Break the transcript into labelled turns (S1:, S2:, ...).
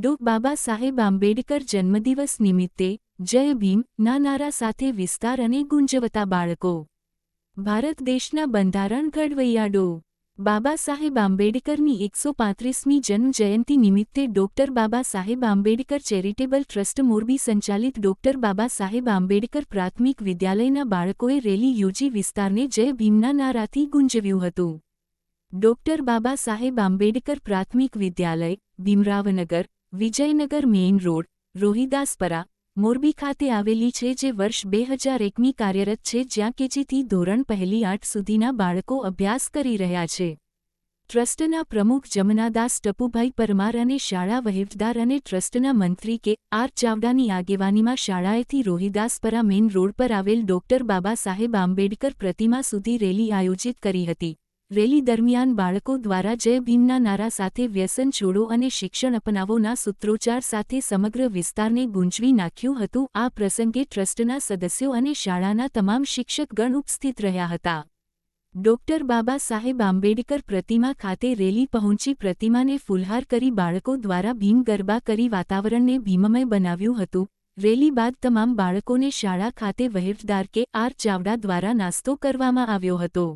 S1: ડો. બાબા સાહેબ આંબેડકર જન્મદિવસ નિમિત્તે જય ભીમ ના નારા સાથે વિસ્તાર અને ગુંજવતા બાળકો. ભારત દેશના બંધારણ ઘડવૈયા ડો. બાબા સાહેબ આંબેડકરની 135મી જન્મજયંતિ નિમિત્તે doctor Baba Saheb Ambedkar charitable trust Morbi સંચાલિત ડોક્ટર બાબા સાહેબ આંબેડકર પ્રાથમિક વિદ્યાલયના બાળકોએ રેલી યોજી વિસ્તારને જય ભીમના નારાથી ગુંજવ્યું હતું. ડોક્ટર બાબા સાહેબ આંબેડકર પ્રાથમિક વિદ્યાલય, ભીમરાવનગર, વિજયનગર મેઇન રોડ, રોહિદાસપરા, મોરબી ખાતે આવેલી છે, જે વર્ષ 2001ની કાર્યરત છે, જ્યાં કેજીથી ધોરણ પહેલી 8 સુધીના બાળકો અભ્યાસ કરી રહ્યા છે. ટ્રસ્ટના પ્રમુખ જમનાદાસ ટપુભાઈ પરમાર અને શાળા વહીવટદાર અને ટ્રસ્ટના મંત્રી કે. આર. ચાવડાની આગેવાનીમાં શાળાએથી રોહિદાસપરા મેઇન રોડ પર આવેલ ડોક્ટર બાબા સાહેબ આંબેડકર પ્રતિમા સુધી રેલી આયોજિત કરી હતી. રેલી દરમિયાન બાળકો દ્વારા જય ભીમના નારા સાથે વ્યસન છોડો અને શિક્ષણ અપનાવોના સૂત્રોચ્ચાર સાથે સમગ્ર વિસ્તારને ગુંજવી નાખ્યું હતું. આ પ્રસંગે ટ્રસ્ટના સદસ્યો અને શાળાના તમામ શિક્ષકગણ ઉપસ્થિત રહ્યા હતા. ડોક્ટર બાબા સાહેબ આંબેડકર પ્રતિમા ખાતે રેલી પહોંચી પ્રતિમાને ફૂલહાર કરી બાળકો દ્વારા ભીમ ગરબા કરી વાતાવરણને ભીમમય બનાવ્યું હતું. રેલી બાદ તમામ બાળકોને શાળા ખાતે વહીવટદાર કે. આર. ચાવડા દ્વારા નાસ્તો કરવામાં આવ્યો હતો.